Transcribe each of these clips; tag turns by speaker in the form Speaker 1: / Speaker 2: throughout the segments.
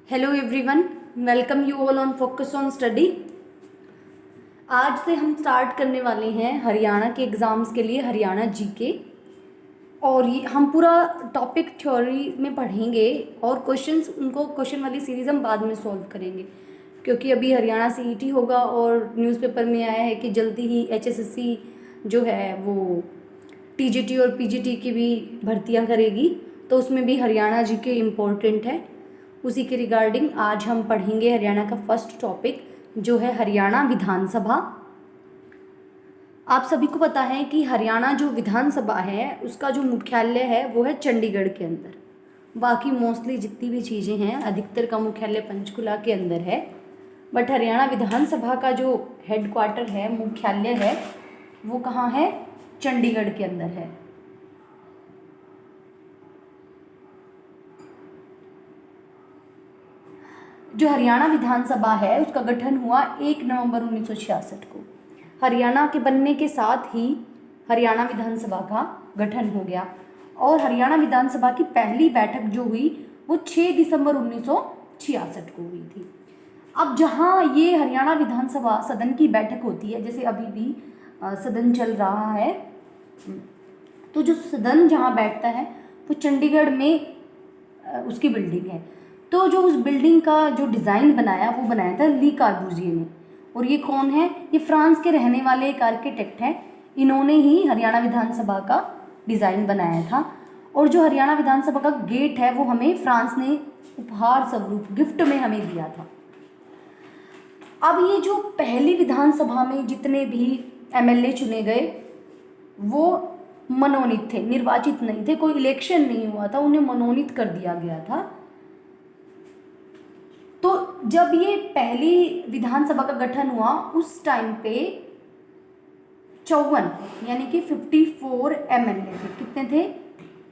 Speaker 1: Hello everyone, welcome you all on focus on study. आज से हम स्टार्ट करने वाले हैं हरियाणा के एग्ज़ाम्स के लिए हरियाणा जीके। और ये हम पूरा टॉपिक थ्योरी में पढ़ेंगे और क्वेश्चन वाली सीरीज़ हम बाद में सॉल्व करेंगे, क्योंकि अभी हरियाणा सीईटी होगा और न्यूज़पेपर में आया है कि जल्दी ही एचएसएससी जो है वो टीजीटी और पीजीटी की भी भर्तियां करेगी, तो उसमें भी हरियाणा जीके इम्पोर्टेंट है। उसी के रिगार्डिंग आज हम पढ़ेंगे हरियाणा का फर्स्ट टॉपिक जो है हरियाणा विधानसभा। आप सभी को पता है कि हरियाणा जो विधानसभा है उसका जो मुख्यालय है वो है चंडीगढ़ के अंदर। बाकी मोस्टली जितनी भी चीज़ें हैं अधिकतर का मुख्यालय पंचकुला के अंदर है, बट हरियाणा विधानसभा का जो हेडक्वार्टर है, मुख्यालय है, वो कहाँ है? चंडीगढ़ के अंदर है। जो हरियाणा विधानसभा है उसका गठन हुआ 1 नवंबर 1966 को। हरियाणा के बनने के साथ ही हरियाणा विधानसभा का गठन हो गया और हरियाणा विधानसभा की पहली बैठक जो हुई वो 6 दिसंबर 1966 को हुई थी। अब जहाँ ये हरियाणा विधानसभा सदन की बैठक होती है, जैसे अभी भी सदन चल रहा है, तो जो सदन जहाँ बैठता है वो चंडीगढ़ में उसकी बिल्डिंग है। तो जो उस बिल्डिंग का जो डिज़ाइन बनाया वो बनाया था ली कार्बूजिए ने। और ये कौन है? ये फ्रांस के रहने वाले एक आर्किटेक्ट हैं। इन्होंने ही हरियाणा विधानसभा का डिज़ाइन बनाया था। और जो हरियाणा विधानसभा का गेट है वो हमें फ्रांस ने उपहार स्वरूप गिफ्ट में हमें दिया था। अब ये जो पहली विधानसभा में जितने भी एमएलए चुने गए वो मनोनीत थे, निर्वाचित नहीं थे, कोई इलेक्शन नहीं हुआ था, उन्हें मनोनीत कर दिया गया था। तो जब ये पहली विधानसभा का गठन हुआ उस टाइम पे 54 यानी कि 54 एमएलए थे। कितने थे?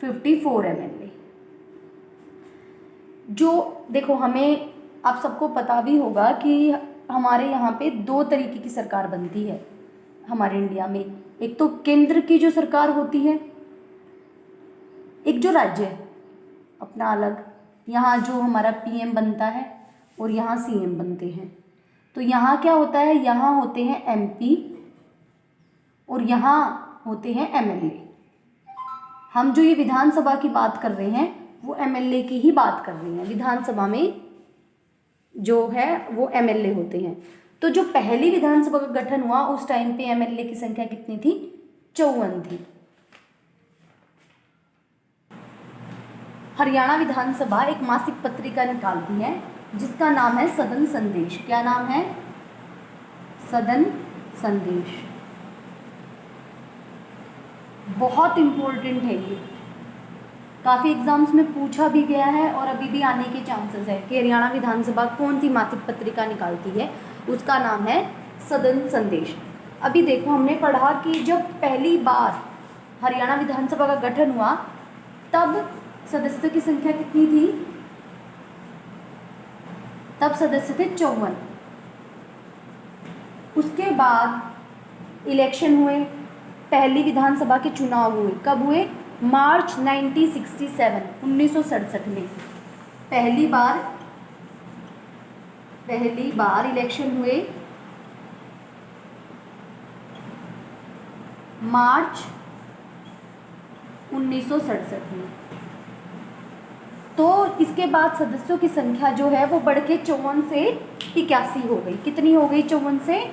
Speaker 1: 54 एमएलए। जो देखो, हमें आप सबको पता भी होगा कि हमारे यहाँ पे 2 तरीके की सरकार बनती है हमारे इंडिया में। एक तो केंद्र की जो सरकार होती है, एक जो राज्य है अपना अलग, यहाँ जो हमारा पीएम बनता है और यहाँ सीएम बनते हैं। तो यहाँ क्या होता है? यहाँ होते हैं एमपी और यहाँ होते हैं एमएलए। हम जो ये विधानसभा की बात कर रहे हैं वो एमएलए की ही बात कर रहे हैं। विधानसभा में जो है वो एमएलए होते हैं। तो जो पहली विधानसभा का गठन हुआ उस टाइम पे एमएलए की संख्या कितनी थी? 54 थी। हरियाणा विधानसभा एक मासिक पत्रिका निकालती है जिसका नाम है सदन संदेश। क्या नाम है? सदन संदेश। बहुत इम्पोर्टेंट है ये, काफ़ी एग्जाम्स में पूछा भी गया है और अभी भी आने के चांसेस है कि हरियाणा विधानसभा कौन सी मासिक पत्रिका निकालती है। उसका नाम है सदन संदेश। अभी देखो, हमने पढ़ा कि जब पहली बार हरियाणा विधानसभा का गठन हुआ तब सदस्यों की संख्या कितनी थी? तब सदस्य थे 54। उसके बाद इलेक्शन हुए, पहली विधानसभा के चुनाव हुए। कब हुए? मार्च 1967 में पहली बार इलेक्शन हुए। मार्च 1967 में। तो इसके बाद सदस्यों की संख्या जो है वो बढ़ के 54 से 81 हो गई। कितनी हो गई? 54 से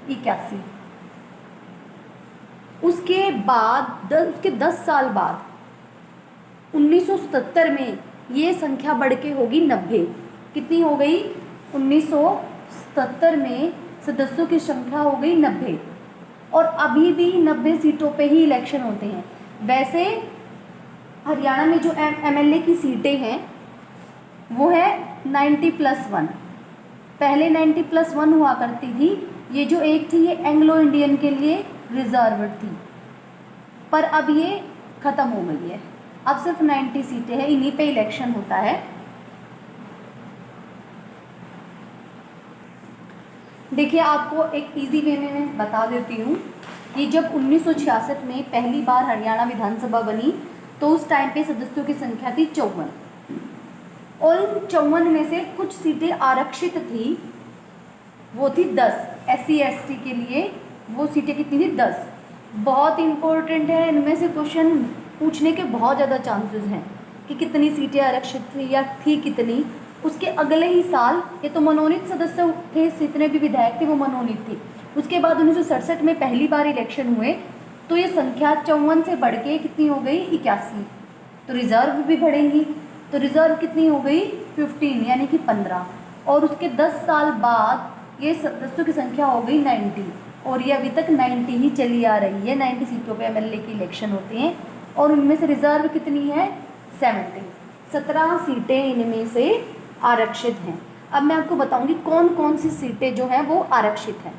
Speaker 1: 81। उसके बाद उसके 10 साल बाद 1977 में ये संख्या बढ़ के होगी 90। कितनी हो गई? 1977 में सदस्यों की संख्या हो गई 90। और अभी भी 90 सीटों पे ही इलेक्शन होते हैं। वैसे हरियाणा में जो एमएलए की सीटें हैं वो है 90+1। पहले 90+1 हुआ करती थी। ये जो एक थी ये एंग्लो इंडियन के लिए रिजर्व थी, पर अब ये ख़त्म हो गई है। अब सिर्फ 90 सीटें हैं, इन्हीं पे इलेक्शन होता है। देखिए, आपको एक इजी वे में मैं बता देती हूँ कि जब 1966 में पहली बार हरियाणा विधानसभा बनी तो उस टाइम पे सदस्यों की संख्या थी 54। और इन 54 में से कुछ सीटें आरक्षित थी, वो थी 10। SC ST के लिए वो सीटें कितनी थी? 10। बहुत इंपॉर्टेंट है, इनमें से क्वेश्चन पूछने के बहुत ज़्यादा चांसेस हैं कि कितनी सीटें आरक्षित थी या थी कितनी। उसके अगले ही साल ये तो मनोनीत सदस्य थे, जितने भी विधायक थे वो मनोनीत थे। उसके बाद 1967 में पहली बार इलेक्शन हुए तो ये संख्या 54 से बढ़ के कितनी हो गई? 81। तो रिजर्व भी बढ़ेंगी, तो रिजर्व कितनी हो गई? 15 यानी कि 15। और उसके 10 साल बाद ये सदस्यों की संख्या हो गई 90, और ये अभी तक 90 ही चली आ रही है। 90 सीटों पे MLA की इलेक्शन होते हैं और उनमें से रिजर्व कितनी है? 70। 17 सीटें इनमें से आरक्षित हैं। अब मैं आपको बताऊंगी कौन कौन सी सीटें जो हैं वो आरक्षित हैं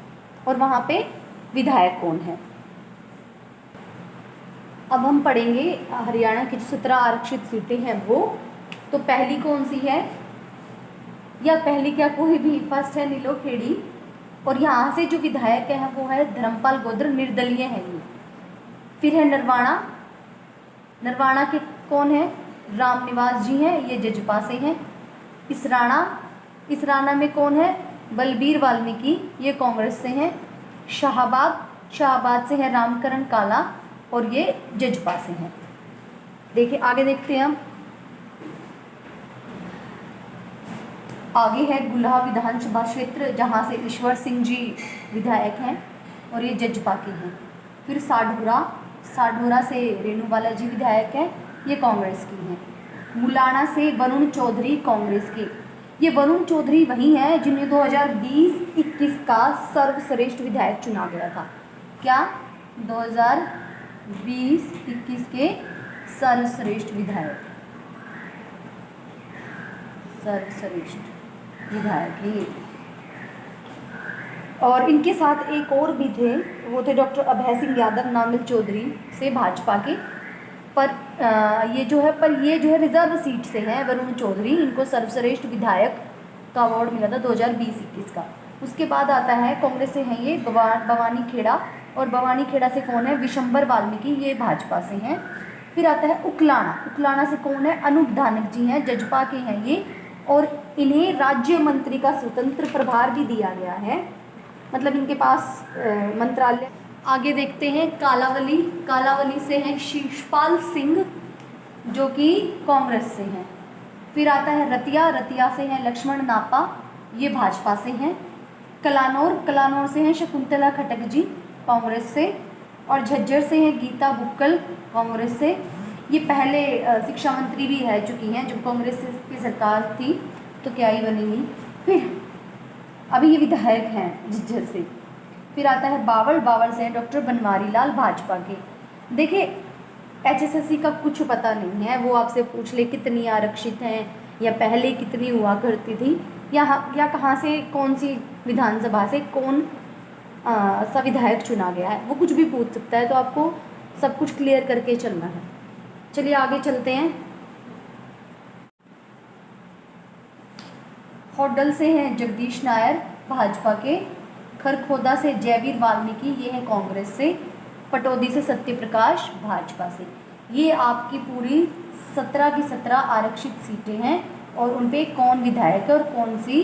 Speaker 1: और वहाँ पे विधायक कौन है। अब हम पढ़ेंगे हरियाणा की जो 17 आरक्षित सीटें हैं वो। तो पहली कौन सी है, या पहली क्या कोई भी, फर्स्ट है नीलोखेड़ी, और यहाँ से जो विधायक है वो है धर्मपाल गोद्र, निर्दलीय है ये। फिर है नरवाणा, नरवाणा के कौन है? रामनिवास जी हैं, ये जजपा से हैं। इसराना, इसराना में कौन है? बलबीर वाल्मीकि, ये कांग्रेस से हैं। शाहबाद, शाहबाद से है रामकरण काला और ये जजपा से हैं। देखिए आगे देखते हैं हम। आगे है गुल्हा विधानसभा क्षेत्र, जहाँ से ईश्वर सिंह जी विधायक हैं और ये जजपा के हैं। फिर साढौरा, साढौरा से रेणु बालाजी विधायक हैं, ये कांग्रेस की हैं। मुलाना से वरुण चौधरी, कांग्रेस के। ये वरुण चौधरी वही हैं जिन्हें 2020-21 का सर्वश्रेष्ठ विधायक चुना गया था। क्या? 2020-21 के सर्वश्रेष्ठ विधायक, सर्वश्रेष्ठ विधायक ये। और इनके साथ एक और भी थे, वो थे डॉक्टर अभय सिंह यादव, नामिल चौधरी से भाजपा के। पर ये जो है रिजर्व सीट से हैं वरुण चौधरी, इनको सर्वश्रेष्ठ विधायक का अवार्ड मिला था 2020-21 का। उसके बाद आता है कांग्रेस से हैं ये भवानी खेड़ा, और भवानी खेड़ा से कौन है? विशंबर वाल्मीकि, ये भाजपा से हैं। फिर आता है उकलाना, उकलाना से कौन है? अनूप धानक जी हैं, जजपा के हैं ये, और इन्हें राज्य मंत्री का स्वतंत्र प्रभार भी दिया गया है, मतलब इनके पास मंत्रालय। आगे देखते हैं कालावली, कालावली से हैं शीशपाल सिंह जो कि कांग्रेस से हैं। फिर आता है रतिया, रतिया से हैं लक्ष्मण नापा, ये भाजपा से हैं। कलानौर, कलानौर से हैं शकुंतला खटक जी, कांग्रेस से। और झज्जर से हैं गीता बुक्कल, कांग्रेस से। ये पहले शिक्षा मंत्री भी रह चुकी हैं जब कांग्रेस की सरकार थी, तो क्या ही बनेंगी। फिर अभी ये विधायक हैं झज्जर से। फिर आता है बावल, बावल से हैं डॉक्टर बनवारी लाल, भाजपा के। देखिए HSSC का कुछ पता नहीं है, वो आपसे पूछ ले कितनी आरक्षित हैं या पहले कितनी हुआ करती थी, या कहाँ से, कौन सी विधानसभा से कौन सा विधायक चुना गया है, वो कुछ भी पूछ सकता है। तो आपको सब कुछ क्लियर करके चलना है। चलिए आगे चलते हैं। होडल से हैं जगदीश नायर, भाजपा के। खरखोदा से जयवीर वाल्मीकि, ये हैं कांग्रेस से। पटौदी से सत्यप्रकाश, भाजपा से। ये आपकी पूरी 17 की 17 आरक्षित सीटें हैं और उन पे कौन विधायक है और कौन सी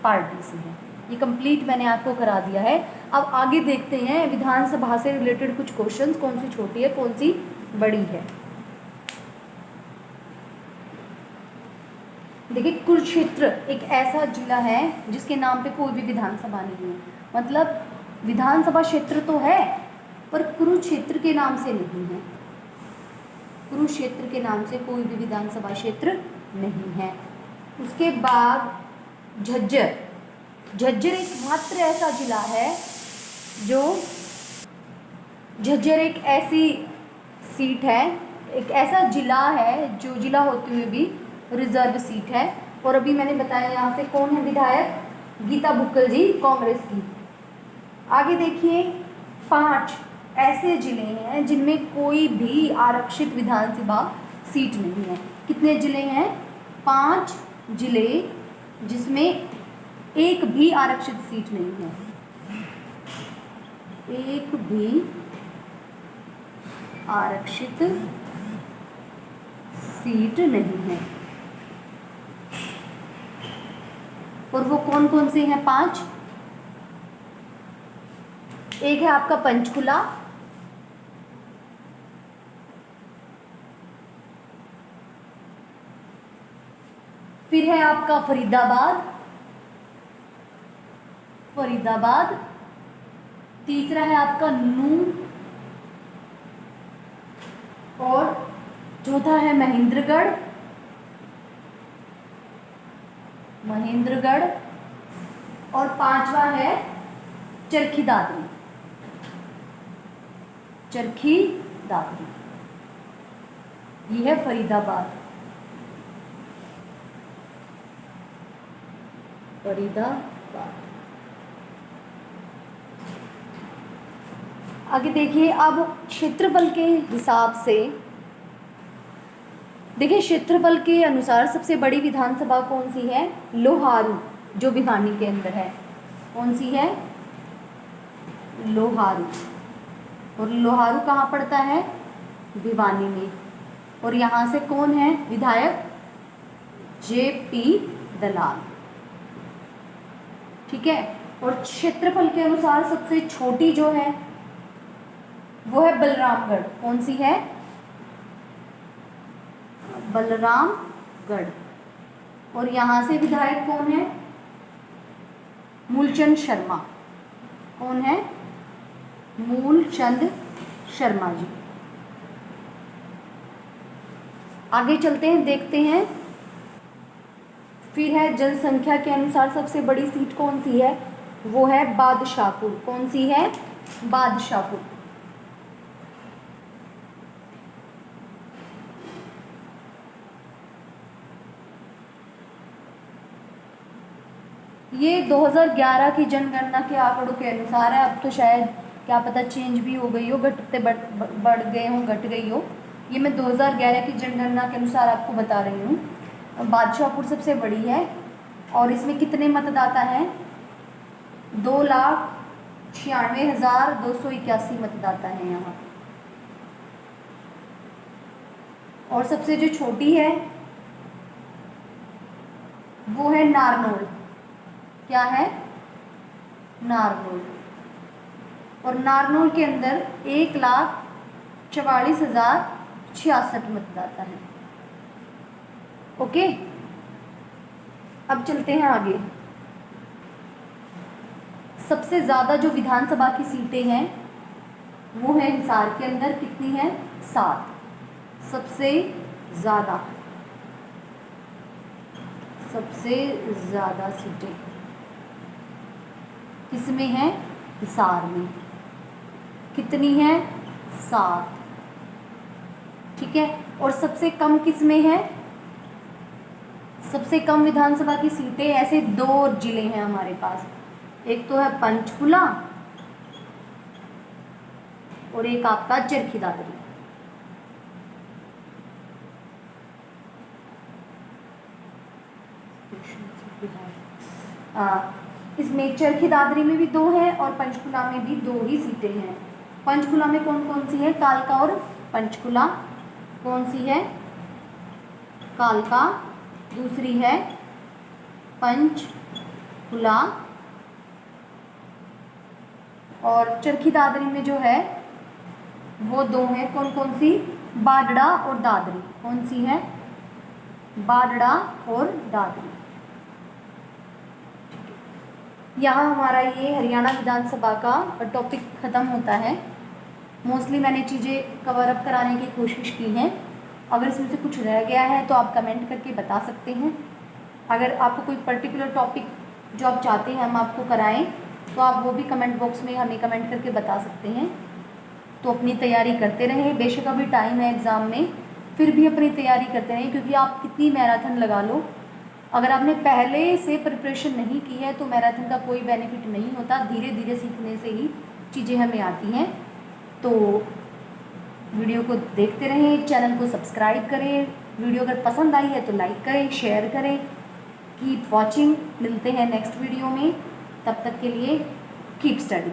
Speaker 1: पार्टी से है, ये कंप्लीट मैंने आपको करा दिया है। अब आगे देखते हैं विधानसभा से रिलेटेड कुछ क्वेश्चंस, कौन सी छोटी है कौन सी बड़ी है। देखिए कुरुक्षेत्र एक ऐसा जिला है जिसके नाम पे कोई भी विधानसभा नहीं है, मतलब विधानसभा क्षेत्र तो है पर कुरुक्षेत्र के नाम से नहीं है। कुरुक्षेत्र के नाम से कोई भी विधानसभा क्षेत्र नहीं है। उसके बाद झज्जर, झज्जर एकमात्र ऐसा जिला है जो, झज्जर एक ऐसी सीट है, एक ऐसा जिला है जो जिला होते हुए भी रिजर्व सीट है। और अभी मैंने बताया यहाँ से कौन है विधायक, गीता बुक्कल जी, कांग्रेस की। आगे देखिए 5 ऐसे जिले हैं जिनमें कोई भी आरक्षित विधानसभा सीट नहीं है। कितने जिले हैं? 5 जिले जिसमें एक भी आरक्षित सीट नहीं है, एक भी आरक्षित सीट नहीं है। और वो कौन कौन से हैं? 5। एक है आपका पंचकुला, फिर है आपका फरीदाबाद, तीसरा है आपका नून, और चौथा है महेंद्रगढ़, और 5वां है चरखी दादरी। ये है फरीदाबाद। आगे देखिए, अब क्षेत्रफल के हिसाब से देखिए, क्षेत्रफल के अनुसार सबसे बड़ी विधानसभा कौन सी है? लोहारू, जो भिवानी के अंदर है। कौन सी है? लोहारू। और लोहारू कहाँ पड़ता है? भिवानी में। और यहाँ से कौन है विधायक? JP दलाल। ठीक है। और क्षेत्रफल के अनुसार सबसे छोटी जो है वो है बलरामगढ़। कौन सी है? बलरामगढ़। और यहाँ से विधायक कौन है? मूलचंद शर्मा। कौन है? मूलचंद शर्मा जी। आगे चलते हैं, देखते हैं। फिर है जनसंख्या के अनुसार सबसे बड़ी सीट कौन सी है? वो है बादशाहपुर। कौन सी है? बादशाहपुर। ये 2011 की जनगणना के आंकड़ों के अनुसार है। अब तो शायद क्या पता चेंज भी हो गई हो, घटते बढ़ गए हो, घट गई हो। ये मैं 2011 की जनगणना के अनुसार आपको बता रही हूँ। बादशाहपुर सबसे बड़ी है और इसमें कितने मतदाता हैं? 2,96,281 मतदाता हैं यहाँ। और सबसे जो छोटी है वो है नारनौल। क्या है? नारनौल। और नारनौल के अंदर 1,44,066 मतदाता हैं। ओके, अब चलते हैं आगे। सबसे ज़्यादा जो विधानसभा की सीटें हैं वो है हिसार के अंदर। कितनी है? 7। सबसे ज़्यादा सीटें किसमें है? हिसार में। कितनी है? 7। ठीक है। और सबसे कम किसमें है? सबसे कम विधानसभा की सीटें ऐसे 2 जिले हैं हमारे पास। एक तो है पंचकुला और एक आपका चरखी दादरी। इसमें चरखी दादरी में भी 2 है और पंचकुला में भी 2 ही सीटें हैं। पंचकुला में कौन कौन सी है? कालका और पंचकुला। कौन सी है? कालका। दूसरी है पंचकुला। और चरखी दादरी में जो है वो 2 है। कौन कौन सी? बाडड़ा और दादरी। कौन सी है? बाडड़ा और दादरी। यहाँ हमारा ये हरियाणा विधानसभा का टॉपिक ख़त्म होता है। मोस्टली मैंने चीज़ें कवर अप कराने की कोशिश की हैं। अगर इसमें से कुछ रह गया है तो आप कमेंट करके बता सकते हैं। अगर आपको कोई पर्टिकुलर टॉपिक जो आप चाहते हैं हम आपको कराएं तो आप वो भी कमेंट बॉक्स में हमें कमेंट करके बता सकते हैं। तो अपनी तैयारी करते रहें। बेशक अभी टाइम है एग्ज़ाम में, फिर भी अपनी तैयारी करते रहें, क्योंकि आप कितनी मैराथन लगा लो, अगर आपने पहले से प्रिपरेशन नहीं की है तो मैराथन का कोई बेनिफिट नहीं होता। धीरे धीरे सीखने से ही चीज़ें हमें आती हैं। तो वीडियो को देखते रहें, चैनल को सब्सक्राइब करें। वीडियो अगर पसंद आई है तो लाइक करें, शेयर करें। Keep watching. मिलते हैं नेक्स्ट वीडियो में। तब तक के लिए कीप स्टडी।